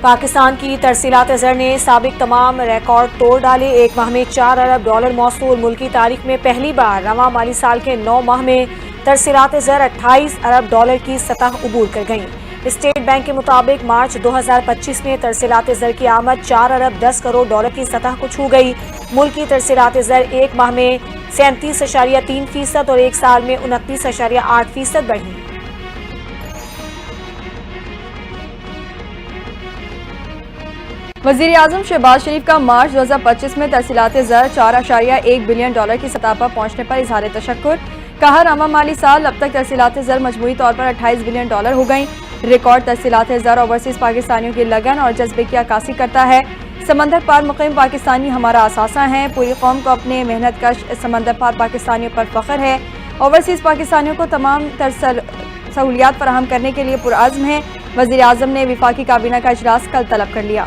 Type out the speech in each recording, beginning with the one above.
پاکستان کی ترسیلات زر نے سابق تمام ریکارڈ توڑ ڈالے۔ ایک ماہ میں $4 ارب موصول۔ ملکی تاریخ میں پہلی بار رواں مالی سال کے 9 ماہ میں ترسیلات زر $28 ارب کی سطح عبور کر گئیں۔ اسٹیٹ بینک کے مطابق مارچ 2025 میں ترسیلات زر کی آمد $4 ارب 10 کروڑ کی سطح کو چھو گئی۔ ملکی ترسیلات زر ایک ماہ میں 37.3% اور ایک سال میں 29.8% بڑھی۔ وزیر اعظم شہباز شریف کا مارچ 2025 میں ترسیلات زر $4.1 بلین کی سطح پر پہنچنے پر اظہار تشکر۔ کہا رواں مالی سال اب تک ترسیلات زر مجموعی طور پر $28 بلین ہو گئیں۔ ریکارڈ ترسیلات زر اوورسیز پاکستانیوں کی لگن اور جذبے کی عکاسی کرتا ہے۔ سمندر پار مقیم پاکستانی ہمارا اثاثہ ہیں۔ پوری قوم کو اپنے محنت کش سمندر پار پاکستانیوں پر فخر ہے۔ اوورسیز پاکستانیوں کو تمام سہولیات فراہم کرنے کے لیے پرعزم ہیں۔ وزیر اعظم نے وفاقی کابینہ کا اجلاس کل طلب کر لیا۔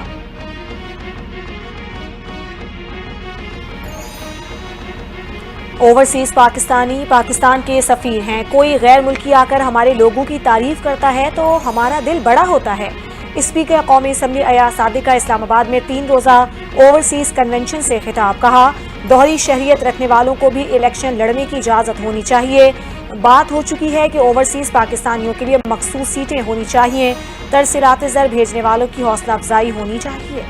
اوورسیز پاکستانی پاکستان کے سفیر ہیں۔ کوئی غیر ملکی آ کر ہمارے لوگوں کی تعریف کرتا ہے تو ہمارا دل بڑا ہوتا ہے۔ اسپیکر قومی اسمبلی ایاز صادقہ اسلام آباد میں 3 روزہ اوورسیز کنونشن سے خطاب۔ کہا دوہری شہریت رکھنے والوں کو بھی الیکشن لڑنے کی اجازت ہونی چاہیے۔ بات ہو چکی ہے کہ اوورسیز پاکستانیوں کے لیے مخصوص سیٹیں ہونی چاہیے۔ ترسیلات زر بھیجنے والوں کی حوصلہ افزائی ہونی چاہیے۔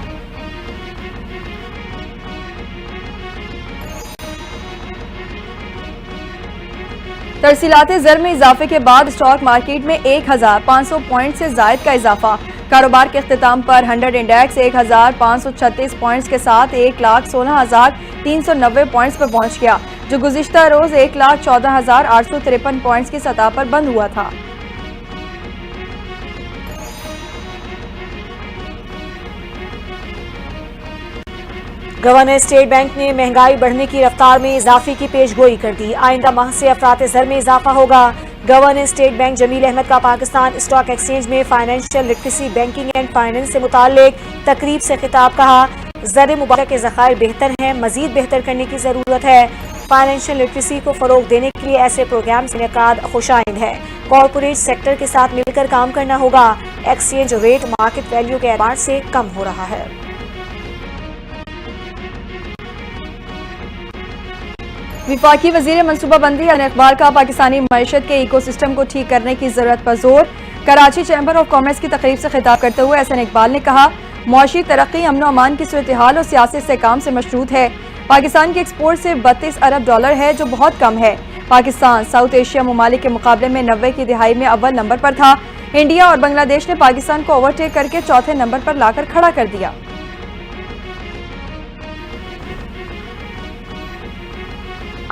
ترسیلات زر میں اضافے کے بعد اسٹاک مارکیٹ میں 1500 پوائنٹ سے زائد کا اضافہ۔ کاروبار کے اختتام پر 100 انڈیکس 1536 پوائنٹس کے ساتھ 1,16,390 پوائنٹس پر پہنچ گیا، جو گزشتہ روز 1,14,853 پوائنٹس کی سطح پر بند ہوا تھا۔ گورنر اسٹیٹ بینک نے مہنگائی بڑھنے کی رفتار میں اضافے کی پیش گوئی کر دی۔ آئندہ ماہ سے افراط زر میں اضافہ ہوگا۔ گورنر اسٹیٹ بینک جمیل احمد کا پاکستان اسٹاک ایکسچینج میں financial literacy banking and finance سے متعلق تقریب سے خطاب۔ کہا زر مبادلہ کے ذخائر بہتر ہیں، مزید بہتر کرنے کی ضرورت ہے۔ فائنینشیل لٹریسی کو فروغ دینے کے لیے ایسے پروگرامز انعقاد خوش آئند ہے۔ کارپوریٹ سیکٹر کے ساتھ مل کر کام کرنا ہوگا۔ ایکسچینج ریٹ مارکیٹ ویلیو کے اعتبار سے کم ہو رہا ہے۔ وفاقی وزیر منصوبہ بندی حسن اقبال کا پاکستانی معیشت کے ایکو سسٹم کو ٹھیک کرنے کی ضرورت پر زور۔ کراچی چیمبر آف کامرس کی تقریب سے خطاب کرتے ہوئے حسن اقبال نے کہا معاشی ترقی امن و امان کی صورتحال اور سیاسی استحکام سے مشروط ہے۔ پاکستان کے ایکسپورٹ سے $32 ارب ہے، جو بہت کم ہے۔ پاکستان ساؤتھ ایشیا ممالک کے مقابلے میں 90 کی دہائی میں اول نمبر پر تھا۔ انڈیا اور بنگلہ دیش نے پاکستان کو اوورٹیک کر کے چوتھے نمبر پر لا کر کھڑا کر دیا۔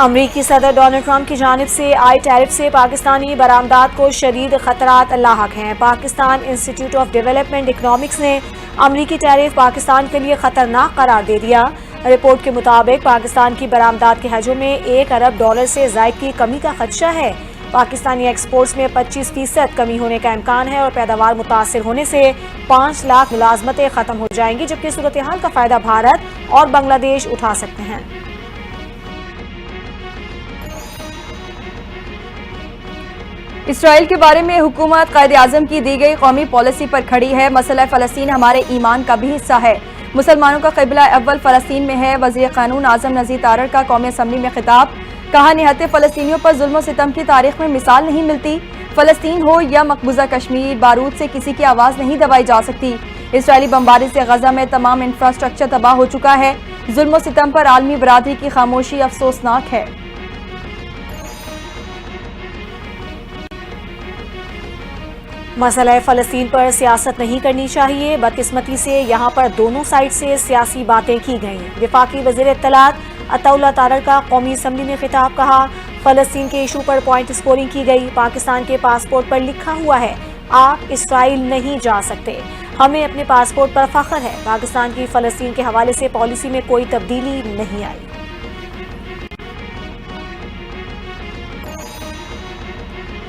امریکی صدر ڈونلڈ ٹرمپ کی جانب سے آئی ٹیرف سے پاکستانی برآمدات کو شدید خطرات لاحق ہیں۔ پاکستان انسٹی ٹیوٹ آف ڈیولپمنٹ اکنامکس نے امریکی ٹیرف پاکستان کے لیے خطرناک قرار دے دیا۔ رپورٹ کے مطابق پاکستان کی برآمدات کے حجم میں $1 ارب سے زائد کی کمی کا خدشہ ہے۔ پاکستانی ایکسپورٹس میں 25% کمی ہونے کا امکان ہے اور پیداوار متاثر ہونے سے 5 لاکھ ملازمتیں ختم ہو جائیں گی، جبکہ صورتحال کا فائدہ بھارت اور بنگلہ دیش اٹھا سکتے ہیں۔ اسرائیل کے بارے میں حکومت قائد اعظم کی دی گئی قومی پالیسی پر کھڑی ہے۔ مسئلہ فلسطین ہمارے ایمان کا بھی حصہ ہے۔ مسلمانوں کا قبلہ اول فلسطین میں ہے۔ وزیر قانون اعظم نذیر تارڑ کا قومی اسمبلی میں خطاب۔ کہا نہتے فلسطینیوں پر ظلم و ستم کی تاریخ میں مثال نہیں ملتی۔ فلسطین ہو یا مقبوضہ کشمیر، بارود سے کسی کی آواز نہیں دبائی جا سکتی۔ اسرائیلی بمباری سے غزہ میں تمام انفراسٹرکچر تباہ ہو چکا ہے۔ ظلم و ستم پر عالمی برادری کی خاموشی افسوسناک ہے۔ مسئلہ فلسطین پر سیاست نہیں کرنی چاہیے۔ بدقسمتی سے یہاں پر دونوں سائڈ سے سیاسی باتیں کی گئیں۔ وفاقی وزیر اطلاعات عطا اللہ تارڑ کا قومی اسمبلی میں خطاب۔ کہا فلسطین کے ایشو پر پوائنٹ اسکورنگ کی گئی۔ پاکستان کے پاسپورٹ پر لکھا ہوا ہے آپ اسرائیل نہیں جا سکتے۔ ہمیں اپنے پاسپورٹ پر فخر ہے۔ پاکستان کی فلسطین کے حوالے سے پالیسی میں کوئی تبدیلی نہیں آئی۔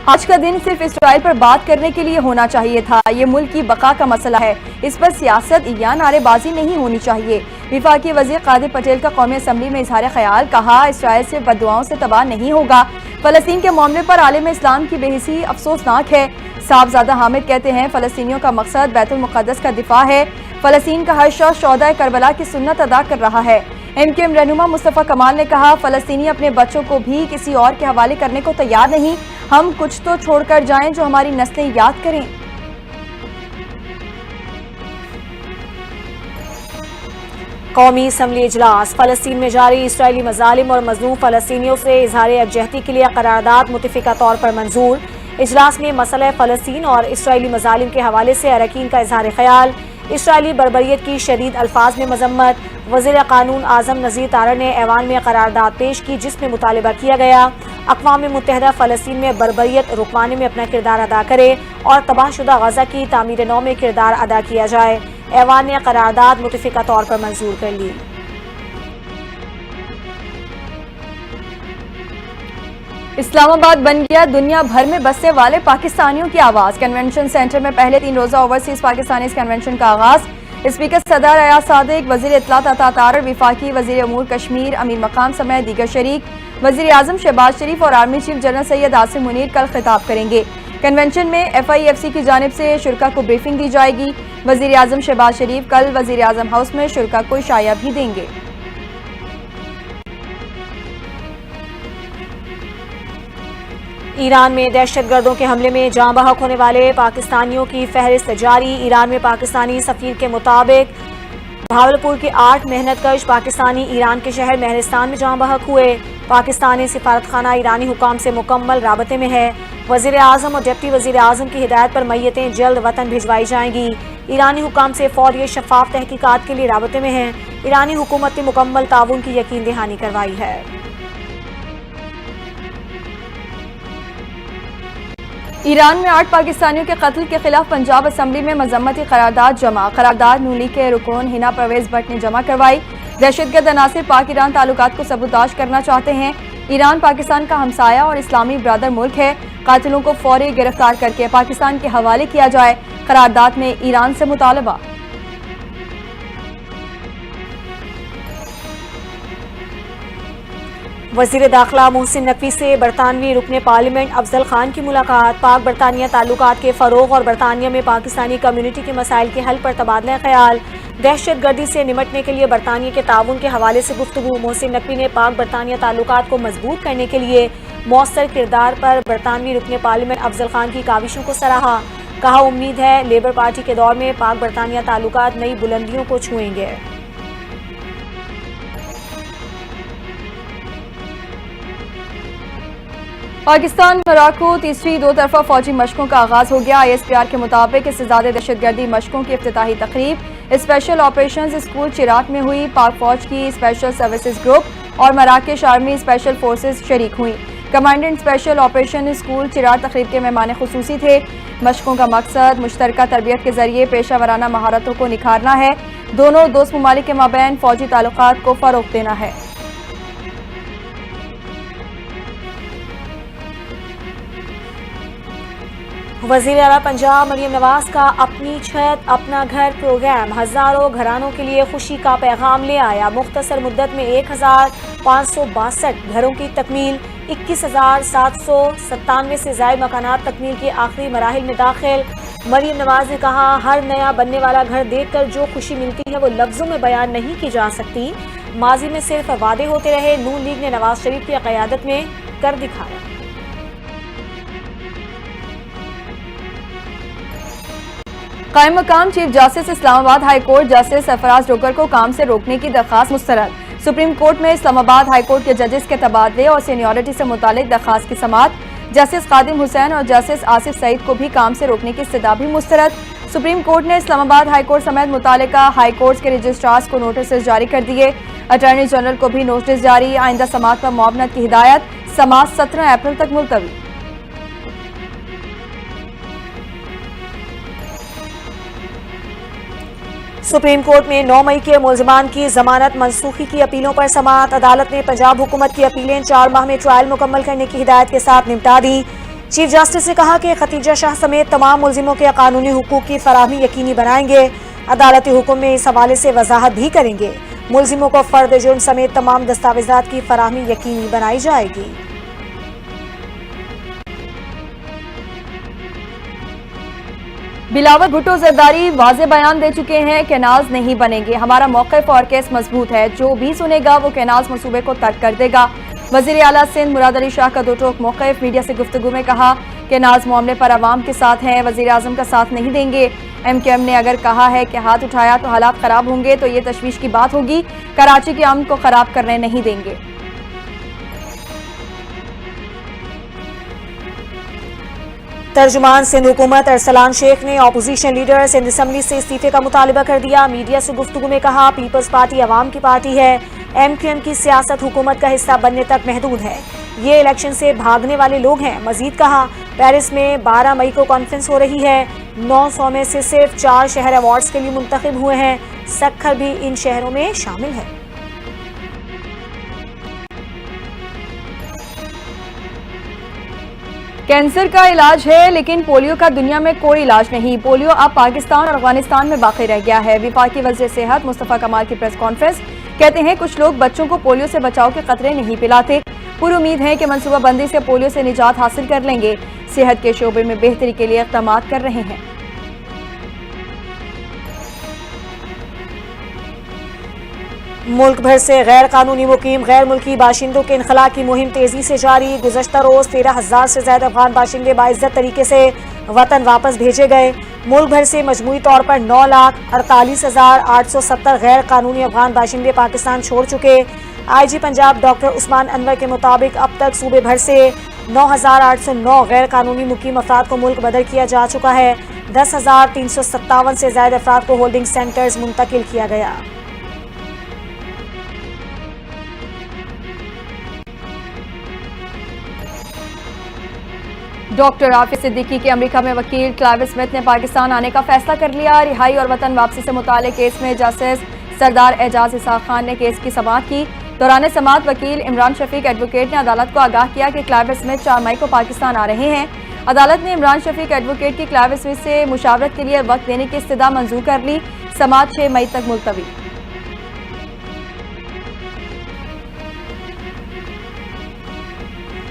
آج کا دن صرف اسرائیل پر بات کرنے کے لیے ہونا چاہیے تھا۔ یہ ملک کی بقا کا مسئلہ ہے، اس پر سیاست یا نعرے بازی نہیں ہونی چاہیے۔ وفاقی وزیر قادر پٹیل کا قومی اسمبلی میں اظہار خیال۔ کہا اسرائیل سے بددعاؤں سے تباہ نہیں ہوگا۔ فلسطین کے معاملے پر عالم اسلام کی بے حسی افسوسناک ہے۔ صاحبزادہ حامد کہتے ہیں فلسطینیوں کا مقصد بیت المقدس کا دفاع ہے، فلسطین کا ہر شخص شہدائے کربلا کی سنت ادا کر رہا ہے۔ MQM رہنما مصطفیٰ کمال نے کہا فلسطینی اپنے بچوں کو بھی کسی اور کے حوالے کرنے کو تیار نہیں، ہم کچھ تو چھوڑ کر جائیں جو ہماری نسلیں یاد کریں۔ قومی اسمبلی اجلاس، فلسطین میں جاری اسرائیلی مظالم اور مظلوم فلسطینیوں سے اظہار یکجہتی کے لیے قرارداد متفقہ طور پر منظور۔ اجلاس میں مسئلہ فلسطین اور اسرائیلی مظالم کے حوالے سے اراکین کا اظہار خیال، اسرائیلی بربریت کی شدید الفاظ میں مذمت۔ وزیر قانون اعظم نذیر طارڑ نے ایوان میں قرارداد پیش کی جس میں مطالبہ کیا گیا اقوام متحدہ فلسطین میں بربریت رکوانے میں اپنا کردار ادا کرے اور تباہ شدہ غزہ کی تعمیر نو میں کردار ادا کیا جائے۔ ایوان نے قرارداد متفقہ طور پر منظور کر لی۔ اسلام آباد بن گیا دنیا بھر میں بسنے والے پاکستانیوں کی آواز، کنونشن سینٹر میں پہلے 3 روزہ اوورسیز پاکستانیز کنونشن کا آغاز۔ اسپیکر صدر ایاز صادق، وزیر اطلاعات عطا طارڑ، وفاقی وزیر امور کشمیر امیر مقام سمیت دیگر شریک، وزیر اعظم شہباز شریف اور army chief general Syed Asim Munir کل خطاب کریں گے۔ کنونشن میں FIFC کی جانب سے شرکاء کو بریفنگ دی جائے گی۔ وزیر اعظم شہباز شریف کل وزیر اعظم ہاؤس میں شرکاء کو عشایہ بھی دیں گے۔ ایران میں دہشت گردوں کے حملے میں جاں بحق ہونے والے پاکستانیوں کی فہرست جاری۔ ایران میں پاکستانی سفیر کے مطابق بھاولپور کے 8 محنت کش پاکستانی ایران کے شہر مہرستان میں جاں بحق ہوئے۔ پاکستانی سفارت خانہ ایرانی حکام سے مکمل رابطے میں ہے۔ وزیر اعظم اور ڈپٹی وزیر اعظم کی ہدایت پر میتیں جلد وطن بھجوائی جائیں گی۔ ایرانی حکام سے فوری شفاف تحقیقات کے لیے رابطے میں ہیں۔ ایرانی حکومت نے مکمل تعاون کی یقین دہانی کروائی ہے۔ ایران میں 8 پاکستانیوں کے قتل کے خلاف پنجاب اسمبلی میں مذمتی قرارداد جمع۔ قرارداد ن لیگ کے رکن ہنا پرویز بٹ نے جمع کروائی۔ دہشت گرد عناصر پاک ایران تعلقات کو سبوتاژ کرنا چاہتے ہیں۔ ایران پاکستان کا ہمسایہ اور اسلامی برادر ملک ہے۔ قاتلوں کو فوری گرفتار کر کے پاکستان کے حوالے کیا جائے، قرارداد میں ایران سے مطالبہ۔ وزیر داخلہ محسن نقوی سے برطانوی رکن پارلیمنٹ افضل خان کی ملاقات۔ پاک برطانیہ تعلقات کے فروغ اور برطانیہ میں پاکستانی کمیونٹی کے مسائل کے حل پر تبادلہ خیال۔ دہشت گردی سے نمٹنے کے لیے برطانیہ کے تعاون کے حوالے سے گفتگو۔ محسن نقوی نے پاک برطانیہ تعلقات کو مضبوط کرنے کے لیے مؤثر کردار پر برطانوی رکن پارلیمنٹ افضل خان کی کاوشوں کو سراہا۔ کہا امید ہے لیبر پارٹی کے دور میں پاک برطانیہ تعلقات نئی بلندیوں کو چھوئیں گے۔ پاکستان موراکو تیسری 2 طرفہ فوجی مشقوں کا آغاز ہو گیا۔ ISPR کے مطابق اس سے زیادہ دہشت گردی مشقوں کی افتتاحی تقریب اسپیشل آپریشنز اسکول چراغ میں ہوئی۔ پاک فوج کی اسپیشل سروسز گروپ اور مراکش آرمی اسپیشل فورسز شریک ہوئیں۔ کمانڈنٹ اسپیشل آپریشن اسکول چراغ تقریب کے مہمان خصوصی تھے۔ مشقوں کا مقصد مشترکہ تربیت کے ذریعے پیشہ ورانہ مہارتوں کو نکھارنا ہے۔ دونوں دوست ممالک کے مابین فوجی تعلقات کو فروغ دینا ہے۔ وزیر اعلیٰ پنجاب مریم نواز کا اپنی چھت اپنا گھر پروگرام ہزاروں گھرانوں کے لیے خوشی کا پیغام لے آیا۔ مختصر مدت میں 1562 گھروں کی تکمیل، 21,797 سے زائد مکانات تکمیل کے آخری مراحل میں داخل۔ مریم نواز نے کہا ہر نیا بننے والا گھر دیکھ کر جو خوشی ملتی ہے وہ لفظوں میں بیان نہیں کی جا سکتی۔ ماضی میں صرف وعدے ہوتے رہے، نون لیگ نے نواز شریف کی قیادت میں کر دکھایا۔ قائم مقام چیف جسٹس اسلام آباد ہائی کورٹ جسٹس سرفراز ڈوگر کو کام سے روکنے کی درخواست مسترد۔ سپریم کورٹ میں اسلام آباد ہائی کورٹ کے ججز کے تبادلے اور سینیورٹی سے متعلق درخواست کی سماعت۔ جسٹس خادم حسین اور جسٹس آصف سعید کو بھی کام سے روکنے کی استدعا بھی مسترد۔ سپریم کورٹ نے اسلام آباد ہائی کورٹ سمیت متعلقہ ہائی کورٹس کے رجسٹرارز کو نوٹسز جاری کر دیے۔ اٹارنی جنرل کو بھی نوٹس جاری۔ آئندہ سماعت پر معاونت کی ہدایت۔ سماعت 17 اپریل تک ملتوی۔ سپریم کورٹ میں 9 مئی کے ملزمان کی ضمانت منسوخی کی اپیلوں پر سماعت۔ عدالت نے پنجاب حکومت کی اپیلیں 4 ماہ میں ٹرائل مکمل کرنے کی ہدایت کے ساتھ نمٹا دی۔ چیف جسٹس نے کہا کہ ختیجہ شاہ سمیت تمام ملزموں کے قانونی حقوق کی فراہمی یقینی بنائیں گے۔ عدالتی حکم میں اس حوالے سے وضاحت بھی کریں گے۔ ملزموں کو فرد جرم سمیت تمام دستاویزات کی فراہمی یقینی بنائی جائے گی۔ बिलावल भुट्टो जरदारी वाज़े बयान दे चुके हैं कि नाज नहीं बनेंगे। हमारा मौक़िफ़ और केस मजबूत है, जो भी सुनेगा वो केनाज मंसूबे को तर्क कर देगा। वज़ीर आला सिंध मुराद अली शाह का दो टोक मौक़िफ़, मीडिया से गुफ्तगू में कहा कि नाज मामले पर अवाम के साथ हैं, वज़ीर आज़म का साथ नहीं देंगे। MKM ने अगर कहा है कि हाथ उठाया तो हालात ख़राब होंगे तो ये तशवीश की बात होगी। कराची के अमन को ख़राब करने नहीं देंगे। तर्जुमान सिंध हुकूमत अरसलान शेख ने अपोजिशन लीडर सिंध असम्बली से इस्तीफे का मुतालबा कर दिया। मीडिया से गुफ्तगू में कहा, पीपल्स पार्टी अवाम की पार्टी है, MKM की सियासत हुकूमत का हिस्सा बनने तक महदूद है, ये इलेक्शन से भागने वाले लोग हैं। मजीद कहा, पेरिस में 12 मई को कॉन्फ्रेंस हो रही है, 900 में से सिर्फ 4 शहर अवार्ड्स के लिए मुंतखब हुए हैं, सक्खर भी इन शहरों में शामिल है। कैंसर का इलाज है लेकिन पोलियो का दुनिया में कोई इलाज नहीं। पोलियो अब पाकिस्तान और अफगानिस्तान में बाकी रह गया है। वफाकी वज़ीर सेहत मुस्तफ़ा कमाल की प्रेस कॉन्फ्रेंस, कहते हैं कुछ लोग बच्चों को पोलियो से बचाव के खतरे नहीं पिलाते। पूरी उम्मीद है कि मनसूबा बंदी से पोलियो से निजात हासिल कर लेंगे। सेहत के शोबे में बेहतरी के लिए इक़दाम कर रहे हैं। मुल्क भर से गैर कानूनी मुकीम गैर मुल्की बाशिंदों के इनखला की मुहिम तेजी से जारी। गुज़श्ता रोज 13,000 से ज्यादा अफगान बाशिंदे बाइज्जत तरीके से वतन वापस भेजे गए। मुल्क भर से मजमूई तौर पर 9,48,870 गैर कानूनी अफगान बाशिंदे पाकिस्तान छोड़ चुके। IG पंजाब डॉक्टर उस्मान अनवर के मुताबिक अब तक सूबे भर से 9,809 गैर कानूनी मुकीम अफराद को मुल्क बदर किया जा चुका है। 10,357 से ज्यादा अफराद को होल्डिंग सेंटर्स मुंतकिल किया गया। डॉक्टर आफिस सिद्दीकी के अमेरिका में वकील क्लाइव स्मिथ ने पाकिस्तान आने का फैसला कर लिया। रिहाई और वतन वापसी से मुताल्लिक केस में जस्टिस सरदार एजाज इसाक खान ने केस की समाअत की। दौरान समाअत वकील इमरान शफीक एडवोकेट ने अदालत को आगाह किया कि क्लाइव स्मिथ 4 मई को पाकिस्तान आ रहे हैं। अदालत ने इमरान शफीक एडवोकेट की क्लाइव स्मिथ से मुशावरत के लिए वक्त देने की इस्तदा मंजूर कर ली। समाअत 6 मई तक मुलतवी।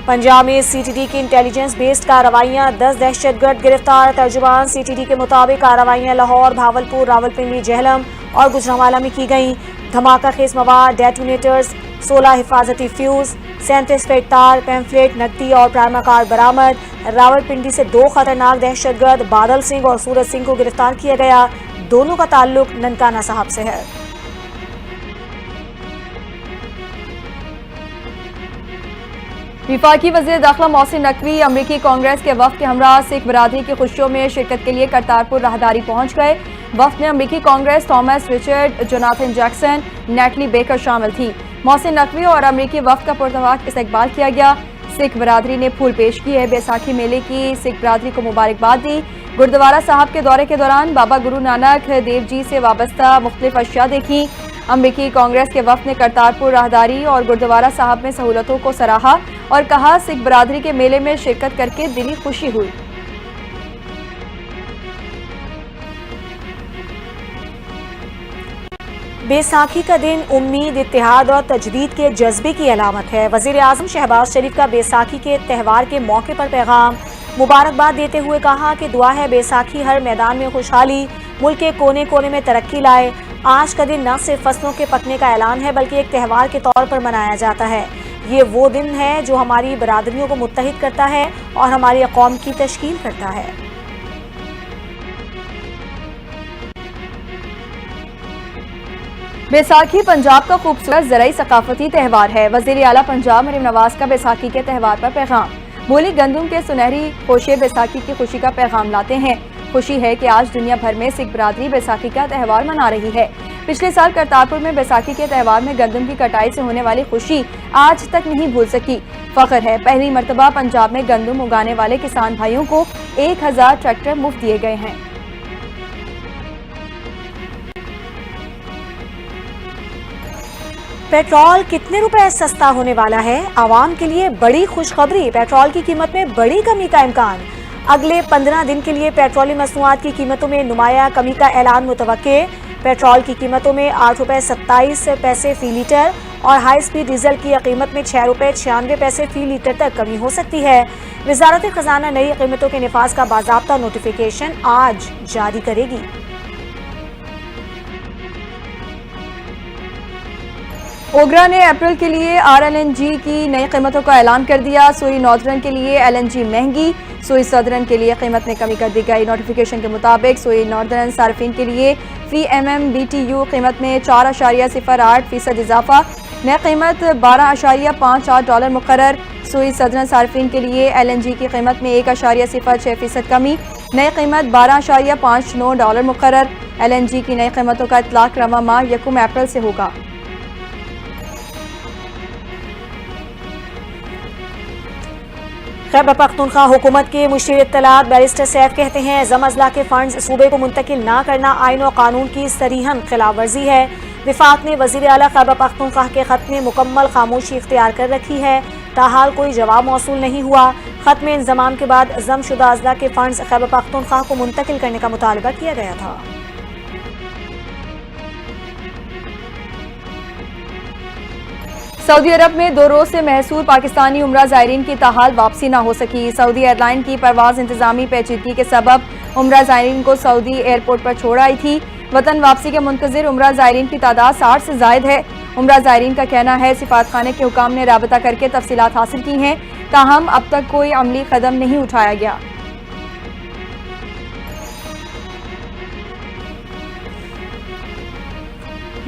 पंजाब में CTD की इंटेलिजेंस बेस्ड कार्रवाइयां, 10 दहशतगर्द गिरफ्तार। तर्जुमान CTD के मुताबिक कार्रवाइयां लाहौर, भावलपुर, रावलपिंडी, जेहलम और गुजरांवाला में की गईं। धमाका खेज मवाद, डेटोनेटर्स, 16 हिफाजती फ्यूज, 37 पेट तार, पैम्फलेट, नकदी और प्राइमर कार्ड बरामद। रावलपिंडी से 2 खतरनाक दहशतगर्द बादल सिंह और सूरज सिंह को गिरफ्तार किया गया। दोनों का ताल्लुक ननकाना साहब से है। वफाकी वज़ीर दाखिला मोहसिन नकवी अमरीकी कांग्रेस के वफ़द के हमरा सिख बरादरी की खुशियों में शिरकत के लिए करतारपुर राहदारी पहुंच गए। वफ़द में अमरीकी Congress Thomas Richard, Jonathan Jackson, neatly baker शामिल थी। मोहसिन नकवी और अमरीकी वफ़द का पुरतवाक इस्तकबाल किया गया। सिख बरादरी ने फूल पेश किए। बैसाखी मेले की सिख बरादरी को मुबारकबाद दी। गुरुद्वारा साहब के दौरे के दौरान बाबा गुरु नानक देव जी से वाबस्ता मुख्तलिफ अशिया देखी। अमरीकी कांग्रेस के वफ़द ने करतारपुर राहदारी और गुरुद्वारा साहब में सहूलतों को सराहा और कहा, सिख बरादरी के मेले में शिरकत करके दिली खुशी हुई। बैसाखी का दिन उम्मीद, इत्तेहाद और तजदीद के जज्बे की अलामत है। वज़ीर आज़म शहबाज शरीफ का बैसाखी के त्यौहार के मौके पर पैगाम, मुबारकबाद देते हुए कहा कि दुआ है बैसाखी हर मैदान में खुशहाली, मुल्क के कोने कोने में तरक्की लाए। आज का दिन न सिर्फ फसलों के पकने का ऐलान है बल्कि एक त्यौहार के तौर पर मनाया जाता है। ये वो दिन है जो हमारी बरादरियों को मुत्तहिद करता है और हमारी कौम की तश्कील करता है। बैसाखी पंजाब का खूबसूरत ज़राई सकाफती त्यौहार है। वज़ीर आला पंजाब मरीम नवाज का बैसाखी के त्यौहार पर पैगाम, बोली गंदम के सुनहरी खोशे बैसाखी की खुशी का पैगाम लाते हैं। खुशी है कि आज दुनिया भर में सिख बरादरी बैसाखी का त्यौहार मना रही है। पिछले साल करतारपुर में बैसाखी के त्यौहार में गंदम की कटाई से होने वाली खुशी आज तक नहीं भूल सकी। फख्र है, पहली मर्तबा पंजाब में गंदम उगाने वाले किसान भाइयों को 1000 ट्रैक्टर मुफ्त दिए गए हैं। पेट्रोल कितने रुपए सस्ता होने वाला है? आवाम के लिए बड़ी खुशखबरी, पेट्रोल की कीमत में बड़ी कमी का इम्कान। अगले 15 दिन के लिए पेट्रोलियम मसनूआत की कीमतों में नुमाया कमी का ऐलान मुतवक्के। पेट्रोल की कीमतों में 8 रुपये 27 पैसे फी लीटर और हाई स्पीड डीजल की कीमत में 6 रुपये 96 पैसे फी लीटर तक कमी हो सकती है। वजारत खजाना नई कीमतों के निफाज का बाज़ाब्ता नोटिफिकेशन आज जारी करेगी। ओगरा ने अप्रैल के लिए RLNG की नई कीमतों का ऐलान कर दिया। सुई नॉर्दर्न के लिए LNG महंगी, सुई सदर्न के लिए कीमत में कमी कर दी गई। नोटिफिकेशन के मुताबिक सुई नॉर्दर्न सार्फिन के लिए फी BTU कीमत में 4.08% इजाफा, नई कीमत $12.58 मुकर्रर। सुई सदर्न सार्फिन के लिए LNG की कीमत में 1.06% कमी, नई कीमत $12.59 मुकर्रर। LNG की नई कीमतों का इतलाक रवा माह 1 अप्रैल से होगा। खैबर पख्तूनख्वा हुकूमत के मुशीर इत्तलात बैरिस्टर सैफ कहते हैं ज़म अज़ला के फंड्स सूबे को मुंतकिल ना करना आइन और कानून की सरीहन खिलाफ वर्जी है। विफाक ने वज़ीर आला खैबर पख्तूनख्वा के खत में मुकम्मल खामोशी इख्तियार कर रखी है। ताहाल कोई जवाब मौसूल नहीं हुआ। खत में इंज़माम के बाद ज़म शुदा अज़ला के फंड्स खैबर पख्तूनख्वा को मुंतकिल करने का मुतालबा किया गया था। सऊदी अरब में 2 रोज से महसूर पाकिस्तानी उम्रा ज़ायरीन की ताहाल वापसी न हो सकी। सऊदी एयरलाइन की परवाज इंतजामी पेचीदगी के सबब उम्रा ज़ायरीन को सऊदी एयरपोर्ट पर छोड़ आई थी। वतन वापसी के मुंतज़िर उम्रा ज़ायरीन की तादाद 60 से ज़ायद है। उम्रा ज़ायरीन का कहना है सिफारत खाने के हुकाम ने राबता करके तफसीलात हासिल की हैं, ताहम अब तक कोई अमली कदम नहीं उठाया गया।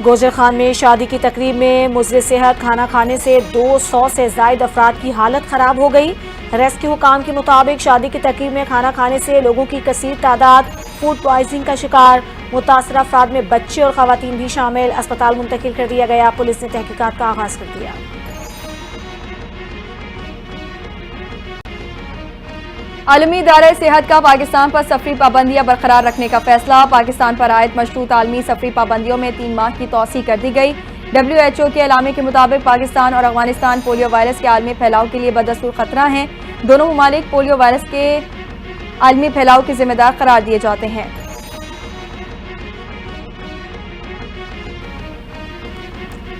गोजर खान में शादी की तकरीब में मुज़र सेहत खाना खाने से 200 से ज़ायद अफराद की हालत ख़राब हो गई। रेस्क्यू हुकाम के मुताबिक शादी की तकरीब में खाना खाने से लोगों की कसीर तादाद फूड पॉइजनिंग का शिकार। मुतासर अफराद में बच्चे और ख़वातीन भी शामिल। अस्पताल मुंतकिल कर दिया गया। पुलिस ने तहकीकात का आगाज़ कर दिया। आलमी इदारा सेहत का पाकिस्तान पर सफरी पाबंदियां बरकरार रखने का फैसला। पाकिस्तान पर आयद मशरूत आलमी सफरी पाबंदियों में 3 माह की तौसीह कर दी गई। WHO के एलामे के मुताबिक पाकिस्तान और अफगानिस्तान पोलियो वायरस के आलमी फैलाव के लिए बदस्तूर खतरा हैं। दोनों ममालिक पोलियो वायरस के आलमी फैलाव के जिम्मेदार करार दिए जाते हैं।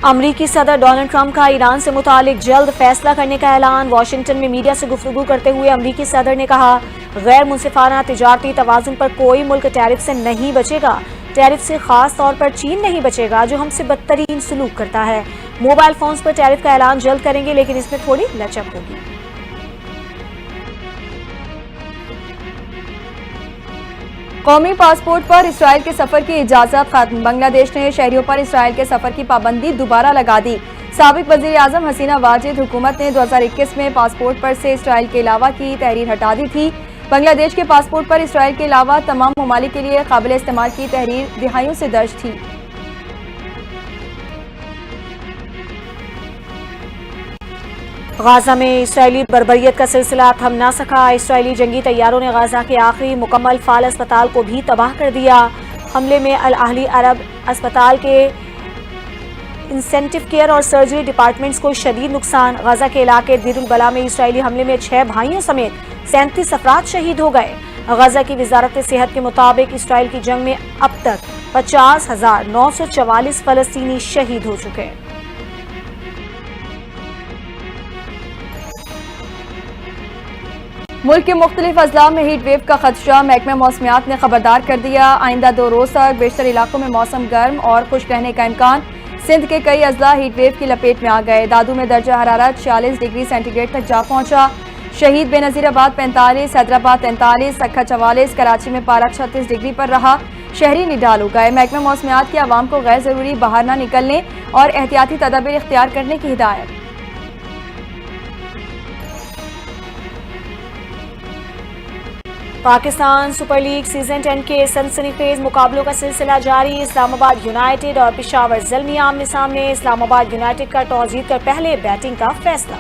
अमरीकी सदर डोनाल्ड ट्रंप का ईरान से मुतालिक जल्द फैसला करने का ऐलान। वाशिंगटन में मीडिया से गुफ्तगू करते हुए अमरीकी सदर ने कहा गैर मुनसिफाना तिजारती तवाज़ुन पर कोई मुल्क टैरिफ से नहीं बचेगा। टैरिफ से खास तौर पर चीन नहीं बचेगा जो हमसे बदतरीन सलूक करता है। मोबाइल फोन्स पर टैरिफ का ऐलान जल्द करेंगे लेकिन इसमें थोड़ी लचक होगी। कौमी पासपोर्ट पर इसराइल के सफर की इजाजत खत्म। बांग्लादेश ने शहरियों पर इसराइल के सफर की पाबंदी दोबारा लगा दी। साबिक वजीर आजम हसीना वाजिद हुकूमत ने 2021 में पासपोर्ट पर से इसराइल के अलावा की तहरीर हटा दी थी। बांग्लादेश के पासपोर्ट पर इसराइल के अलावा तमाम ममालिक के लिए काबिल इस्तेमाल की तहरीर दिहाइयों से दर्ज थी। गाजा में इसराइली बर्बरियत का सिलसिला थम ना सका। इसराइली जंगी तैयारों ने गाजा के आखिरी मुकम्मल फाल अस्पताल को भी तबाह कर दिया। हमले में अल अहली अरब अस्पताल के इंसेंटिव केयर और सर्जरी डिपार्टमेंट्स को शदीद नुकसान। गाजा के इलाके दीरुल बला में इसराइली हमले में 6 भाइयों समेत 37 अफराद शहीद हो गए। गाजा की वजारत सेहत के मुताबिक इसराइल की जंग में अब तक 50,944 फलस्तीनी शहीद हो चुके हैं। मुल्क के मुख्तलिफ अजला में हीट वेव का खदशा। महकमा मौसमियात ने खबरदार कर दिया आइंदा 2 रोज तक बेशतर इलाकों में मौसम गर्म और खुश्क रहने का इम्कान। सिंध के कई अजला हीट वेव की लपेट में आ गए। दादू में दर्जा हरारत 46 डिग्री सेंटीग्रेड तक जा पहुंचा। शहीद बेनज़ीराबाद 45, हैदराबाद 43, सक्खा 44, कराची में पारा 36 डिग्री पर रहा। शहरी निडाल हो गए। महकमा मौसमियात की आवाम को गैर जरूरी बाहर न निकलने और एहतियाती तदाबीर इख्तियार करने की हिदायत। पाकिस्तान सुपर लीग सीजन 10 के सनसनीखेज मुकाबलों का सिलसिला जारी। इस्लामाबाद यूनाइटेड और पेशावर ज़ल्मी आमने सामने। इस्लामाबाद यूनाइटेड का टॉस जीतकर पहले बैटिंग का फैसला।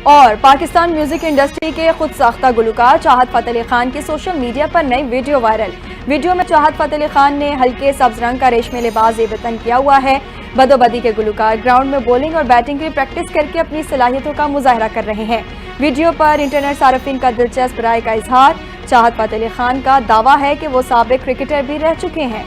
और पाकिस्तान म्यूजिक इंडस्ट्री के खुद साख्ता गुलकार चाहत फ़तेह अली खान की सोशल मीडिया पर नई वीडियो वायरल। वीडियो में चाहत फ़तेह अली खान ने हल्के सब्ज रंग का रेशमी लिबास ज़ेब तन किया हुआ है। बदोबदी के गुलकार ग्राउंड में बॉलिंग और बैटिंग की प्रैक्टिस करके अपनी सलाहियतों का मुजाहरा कर रहे हैं। वीडियो पर इंटरनेट सार्फिन का दिलचस्प राय का इजहार। चाहत फतेह अली खान का दावा है कि वो साबिक क्रिकेटर भी रह चुके हैं।